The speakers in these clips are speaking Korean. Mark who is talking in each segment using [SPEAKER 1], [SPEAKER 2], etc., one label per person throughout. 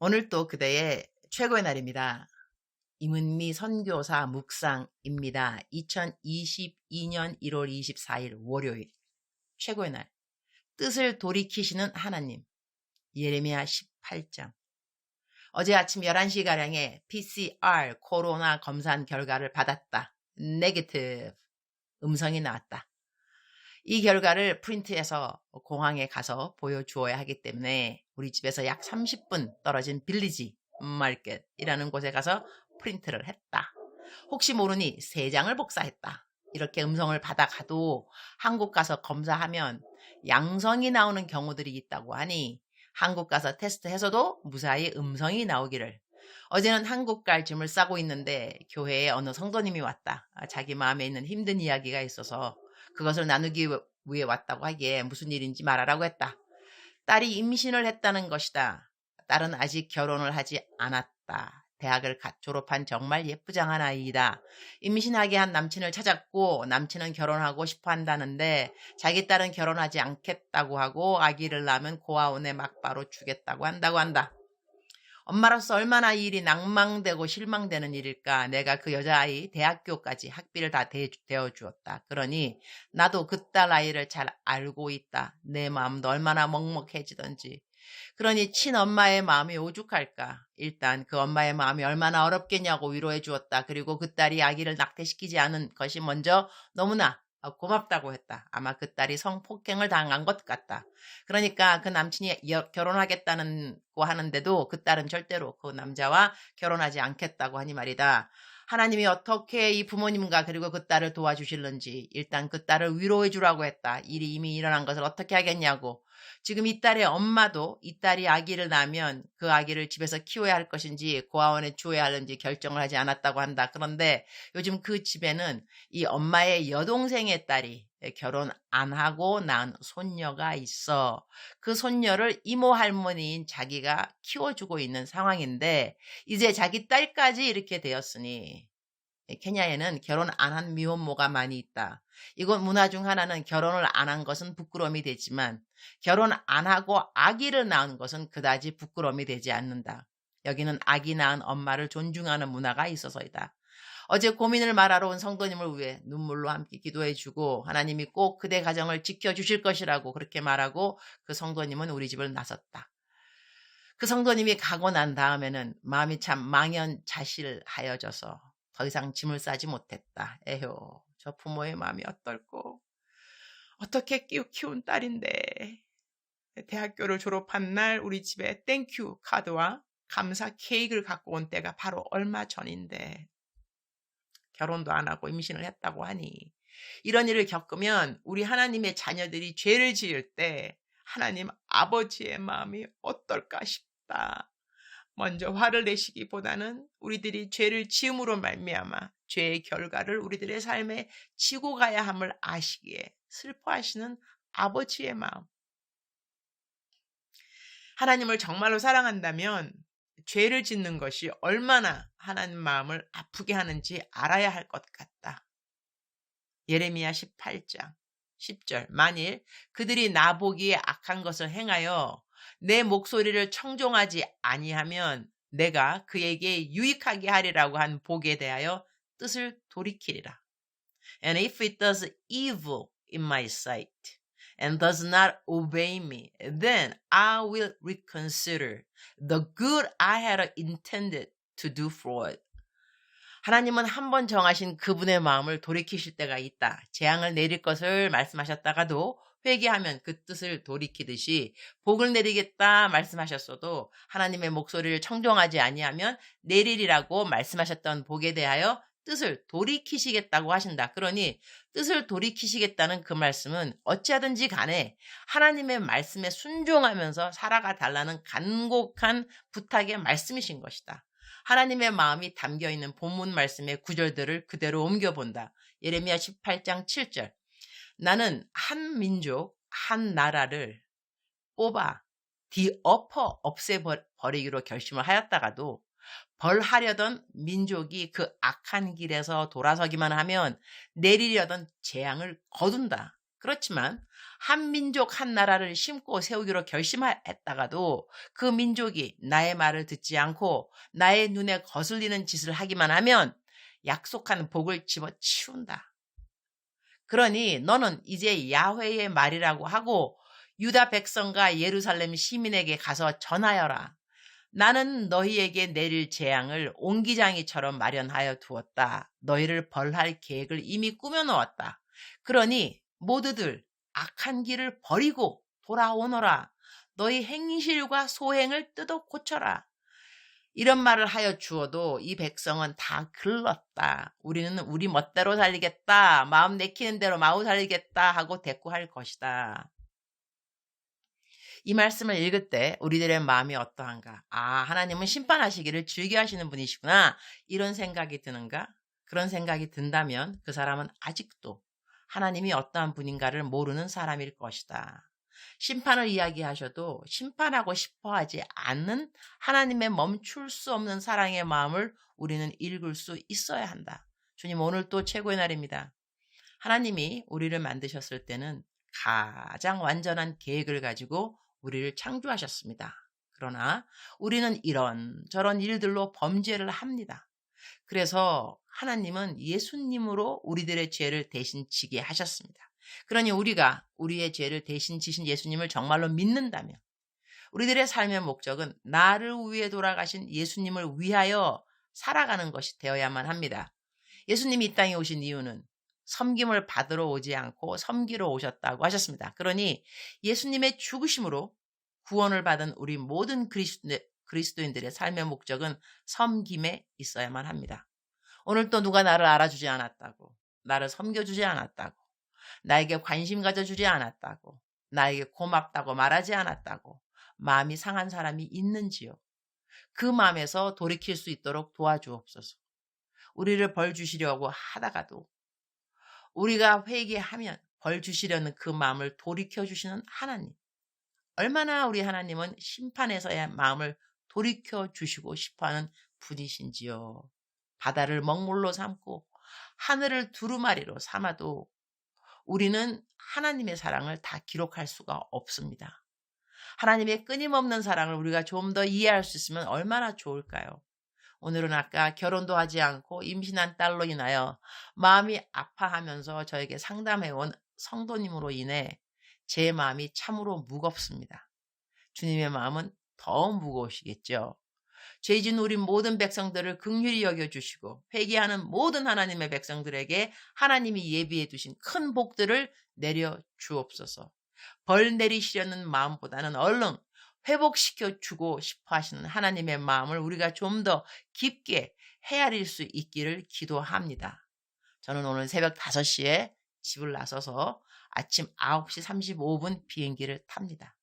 [SPEAKER 1] 오늘 또 그대의 최고의 날입니다. 임은미 선교사 묵상입니다. 2022년 1월 24일 월요일 최고의 날. 뜻을 돌이키시는 하나님. 예레미야 18장. 어제 아침 11시가량에 PCR 코로나 검사 결과를 받았다. 네거티브. 음성이 나왔다. 이 결과를 프린트해서 공항에 가서 보여주어야 하기 때문에 우리 집에서 약 30분 떨어진 빌리지 마켓이라는 곳에 가서 프린트를 했다. 혹시 모르니 3장을 복사했다. 이렇게 음성을 받아가도 한국 가서 검사하면 양성이 나오는 경우들이 있다고 하니 한국 가서 테스트해서도 무사히 음성이 나오기를. 어제는 한국 갈 짐을 싸고 있는데 교회에 어느 성도님이 왔다. 자기 마음에 있는 힘든 이야기가 있어서 그것을 나누기 위해 왔다고 하기에 무슨 일인지 말하라고 했다. 딸이 임신을 했다는 것이다. 딸은 아직 결혼을 하지 않았다. 대학을 졸업한 정말 예쁘장한 아이이다. 임신하게 한 남친을 찾았고 남친은 결혼하고 싶어 한다는데 자기 딸은 결혼하지 않겠다고 하고 아기를 낳으면 고아원에 막바로 주겠다고 한다. 엄마로서 얼마나 이 일이 낭망되고 실망되는 일일까. 내가 그 여자아이 대학교까지 학비를 다 대어주었다. 그러니 나도 그 딸 아이를 잘 알고 있다. 내 마음도 얼마나 먹먹해지던지. 그러니 친엄마의 마음이 오죽할까. 일단 그 엄마의 마음이 얼마나 어렵겠냐고 위로해 주었다. 그리고 그 딸이 아기를 낙태시키지 않은 것이 먼저 너무나 고맙다고 했다. 아마 그 딸이 성폭행을 당한 것 같다. 그러니까 그 남친이 결혼하겠다는 거 하는데도 그 딸은 절대로 그 남자와 결혼하지 않겠다고 하니 말이다. 하나님이 어떻게 이 부모님과 그리고 그 딸을 도와주실는지 일단 그 딸을 위로해 주라고 했다. 일이 이미 일어난 것을 어떻게 하겠냐고. 지금 이 딸의 엄마도 이 딸이 아기를 낳으면 그 아기를 집에서 키워야 할 것인지 고아원에 주어야 하는지 결정을 하지 않았다고 한다. 그런데 요즘 그 집에는 이 엄마의 여동생의 딸이 결혼 안 하고 낳은 손녀가 있어. 그 손녀를 이모 할머니인 자기가 키워주고 있는 상황인데 이제 자기 딸까지 이렇게 되었으니 케냐에는 결혼 안 한 미혼모가 많이 있다. 이곳 문화 중 하나는 결혼을 안 한 것은 부끄러움이 되지만 결혼 안 하고 아기를 낳은 것은 그다지 부끄러움이 되지 않는다. 여기는 아기 낳은 엄마를 존중하는 문화가 있어서이다. 어제 고민을 말하러 온 성도님을 위해 눈물로 함께 기도해주고 하나님이 꼭 그대 가정을 지켜주실 것이라고 그렇게 말하고 그 성도님은 우리 집을 나섰다. 그 성도님이 가고 난 다음에는 마음이 참 망연자실하여져서 더 이상 짐을 싸지 못했다. 에효, 저 부모의 마음이 어떨꼬. 어떻게 키운 딸인데 대학교를 졸업한 날 우리 집에 땡큐 카드와 감사 케이크를 갖고 온 때가 바로 얼마 전인데 결혼도 안 하고 임신을 했다고 하니 이런 일을 겪으면 우리 하나님의 자녀들이 죄를 지을 때 하나님 아버지의 마음이 어떨까 싶다. 먼저 화를 내시기보다는 우리들이 죄를 지음으로 말미암아 죄의 결과를 우리들의 삶에 지고 가야 함을 아시기에 슬퍼하시는 아버지의 마음. 하나님을 정말로 사랑한다면 죄를 짓는 것이 얼마나 하나님 마음을 아프게 하는지 알아야 할 것 같다. 예레미야 18장 10절. 만일 그들이 나보기에 악한 것을 행하여 내 목소리를 청종하지 아니하면 내가 그에게 유익하게 하리라고 한 복에 대하여 뜻을 돌이키리라. And if it does evil in my sight and does not obey me, then I will reconsider the good I had intended to do for it. 하나님은 한 번 정하신 그분의 마음을 돌이키실 때가 있다. 재앙을 내릴 것을 말씀하셨다가도 회개하면 그 뜻을 돌이키듯이 복을 내리겠다 말씀하셨어도 하나님의 목소리를 청종하지 아니하면 내리리라고 말씀하셨던 복에 대하여 뜻을 돌이키시겠다고 하신다. 그러니 뜻을 돌이키시겠다는 그 말씀은 어찌하든지 간에 하나님의 말씀에 순종하면서 살아가 달라는 간곡한 부탁의 말씀이신 것이다. 하나님의 마음이 담겨있는 본문 말씀의 구절들을 그대로 옮겨본다. 예레미야 18장 7절. 나는 한 민족, 한 나라를 뽑아 없애버리기로 결심을 하였다가도 벌하려던 민족이 그 악한 길에서 돌아서기만 하면 내리려던 재앙을 거둔다. 그렇지만 한 민족 한 나라를 심고 세우기로 결심했다가도 그 민족이 나의 말을 듣지 않고 나의 눈에 거슬리는 짓을 하기만 하면 약속한 복을 집어치운다. 그러니 너는 이제 야훼의 말이라고 하고 유다 백성과 예루살렘 시민에게 가서 전하여라. 나는 너희에게 내릴 재앙을 옹기장이처럼 마련하여 두었다. 너희를 벌할 계획을 이미 꾸며놓았다. 그러니 모두들 악한 길을 버리고 돌아오너라. 너희 행실과 소행을 뜯어 고쳐라. 이런 말을 하여 주어도 이 백성은 다 글렀다. 우리는 우리 멋대로 살리겠다. 마음 내키는 대로 마구 살리겠다 하고 대꾸할 것이다. 이 말씀을 읽을 때 우리들의 마음이 어떠한가? 하나님은 심판하시기를 즐겨하시는 분이시구나. 이런 생각이 드는가? 그런 생각이 든다면 그 사람은 아직도 하나님이 어떠한 분인가를 모르는 사람일 것이다. 심판을 이야기하셔도 심판하고 싶어하지 않는 하나님의 멈출 수 없는 사랑의 마음을 우리는 읽을 수 있어야 한다. 주님, 오늘 또 최고의 날입니다. 하나님이 우리를 만드셨을 때는 가장 완전한 계획을 가지고 우리를 창조하셨습니다. 그러나 우리는 이런저런 일들로 범죄를 합니다. 그래서 하나님은 예수님으로 우리들의 죄를 대신 지게 하셨습니다. 그러니 우리가 우리의 죄를 대신 지신 예수님을 정말로 믿는다면 우리들의 삶의 목적은 나를 위해 돌아가신 예수님을 위하여 살아가는 것이 되어야만 합니다. 예수님이 이 땅에 오신 이유는 섬김을 받으러 오지 않고 섬기러 오셨다고 하셨습니다. 그러니 예수님의 죽으심으로 구원을 받은 우리 모든 그리스도인들의 삶의 목적은 섬김에 있어야만 합니다. 오늘 또 누가 나를 알아주지 않았다고, 나를 섬겨주지 않았다고, 나에게 관심 가져주지 않았다고, 나에게 고맙다고 말하지 않았다고 마음이 상한 사람이 있는지요? 그 마음에서 돌이킬 수 있도록 도와주옵소서. 우리를 벌 주시려고 하다가도 우리가 회개하면 벌 주시려는 그 마음을 돌이켜주시는 하나님. 얼마나 우리 하나님은 심판에서의 마음을 돌이켜주시고 싶어하는 분이신지요. 바다를 먹물로 삼고 하늘을 두루마리로 삼아도 우리는 하나님의 사랑을 다 기록할 수가 없습니다. 하나님의 끊임없는 사랑을 우리가 좀 더 이해할 수 있으면 얼마나 좋을까요? 오늘은 아까 결혼도 하지 않고 임신한 딸로 인하여 마음이 아파하면서 저에게 상담해온 성도님으로 인해 제 마음이 참으로 무겁습니다. 주님의 마음은 더 무거우시겠죠. 죄진 우리 모든 백성들을 긍휼히 여겨주시고 회개하는 모든 하나님의 백성들에게 하나님이 예비해 두신 큰 복들을 내려 주옵소서. 벌 내리시려는 마음보다는 얼른 회복시켜 주고 싶어 하시는 하나님의 마음을 우리가 좀 더 깊게 헤아릴 수 있기를 기도합니다. 저는 오늘 새벽 5시에 집을 나서서 아침 9시 35분 비행기를 탑니다.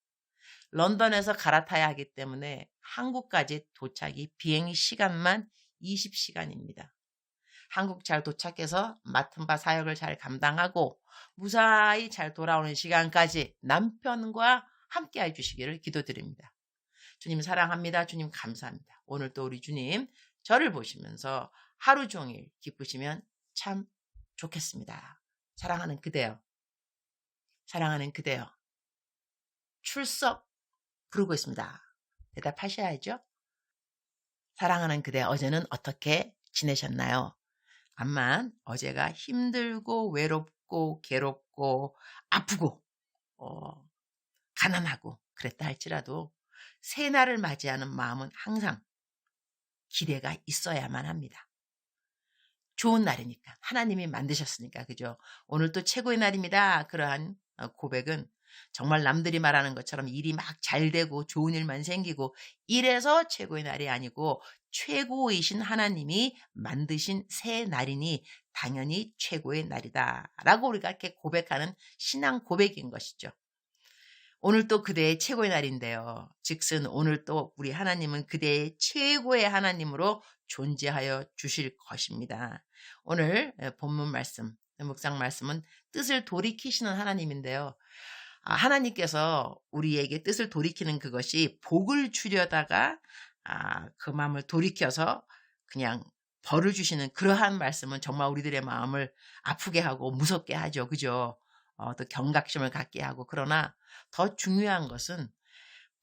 [SPEAKER 1] 런던에서 갈아타야 하기 때문에 한국까지 도착이 비행 시간만 20시간입니다. 한국 잘 도착해서 맡은 바 사역을 잘 감당하고 무사히 잘 돌아오는 시간까지 남편과 함께 해주시기를 기도드립니다. 주님 사랑합니다. 주님 감사합니다. 오늘 또 우리 주님 저를 보시면서 하루 종일 기쁘시면 참 좋겠습니다. 사랑하는 그대여. 사랑하는 그대여. 출석 부르고 있습니다. 대답하셔야죠. 사랑하는 그대 어제는 어떻게 지내셨나요? 암만 어제가 힘들고 외롭고 괴롭고 아프고 가난하고 그랬다 할지라도 새날을 맞이하는 마음은 항상 기대가 있어야만 합니다. 좋은 날이니까 하나님이 만드셨으니까 그죠? 오늘 또 최고의 날입니다. 그러한 고백은 정말 남들이 말하는 것처럼 일이 막 잘 되고 좋은 일만 생기고 이래서 최고의 날이 아니고 최고이신 하나님이 만드신 새 날이니 당연히 최고의 날이다 라고 우리가 이렇게 고백하는 신앙 고백인 것이죠. 오늘 또 그대의 최고의 날인데요. 즉슨 오늘 또 우리 하나님은 그대의 최고의 하나님으로 존재하여 주실 것입니다. 오늘 본문 말씀, 묵상 말씀은 뜻을 돌이키시는 하나님인데요. 하나님께서 우리에게 뜻을 돌이키는 그것이 복을 주려다가 그 마음을 돌이켜서 그냥 벌을 주시는 그러한 말씀은 정말 우리들의 마음을 아프게 하고 무섭게 하죠. 그죠? 또 경각심을 갖게 하고 그러나 더 중요한 것은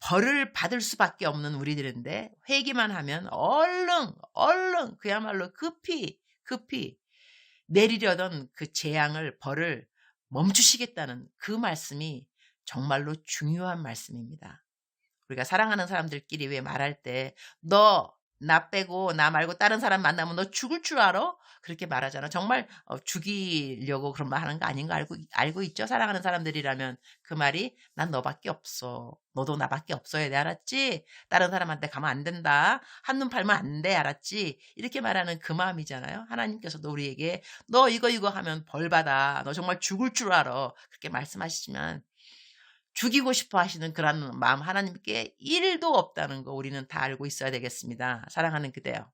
[SPEAKER 1] 벌을 받을 수밖에 없는 우리들인데 회개만 하면 얼른 그야말로 급히 내리려던 그 재앙을 벌을 멈추시겠다는 그 말씀이 정말로 중요한 말씀입니다. 우리가 사랑하는 사람들끼리 왜 말할 때 너 나 빼고 나 말고 다른 사람 만나면 너 죽을 줄 알아? 그렇게 말하잖아. 정말 죽이려고 그런 말 하는 거 아닌 거 알고 있죠? 사랑하는 사람들이라면 그 말이 난 너밖에 없어. 너도 나밖에 없어야 돼. 알았지? 다른 사람한테 가면 안 된다. 한눈 팔면 안 돼. 알았지? 이렇게 말하는 그 마음이잖아요. 하나님께서도 우리에게 너 이거 하면 벌 받아. 너 정말 죽을 줄 알아. 그렇게 말씀하시지만 죽이고 싶어 하시는 그런 마음 하나님께 1도 없다는 거 우리는 다 알고 있어야 되겠습니다. 사랑하는 그대여.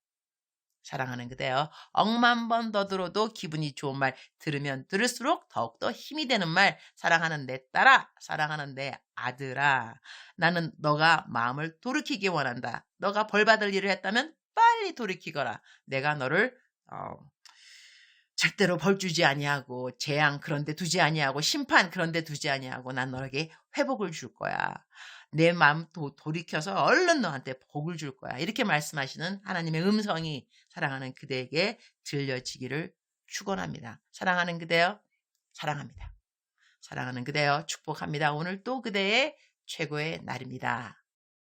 [SPEAKER 1] 사랑하는 그대여. 억만 번 더 들어도 기분이 좋은 말 들으면 들을수록 더욱더 힘이 되는 말. 사랑하는 내 딸아, 사랑하는 내 아들아. 나는 너가 마음을 돌이키기 원한다. 너가 벌 받을 일을 했다면 빨리 돌이키거라. 내가 너를 절대로 벌 주지 아니하고 재앙 그런 데 두지 아니하고 심판 그런 데 두지 아니하고 난 너에게 회복을 줄 거야. 내 마음 돌이켜서 얼른 너한테 복을 줄 거야. 이렇게 말씀하시는 하나님의 음성이 사랑하는 그대에게 들려지기를 축원합니다. 사랑하는 그대여 사랑합니다. 사랑하는 그대여 축복합니다. 오늘 또 그대의 최고의 날입니다.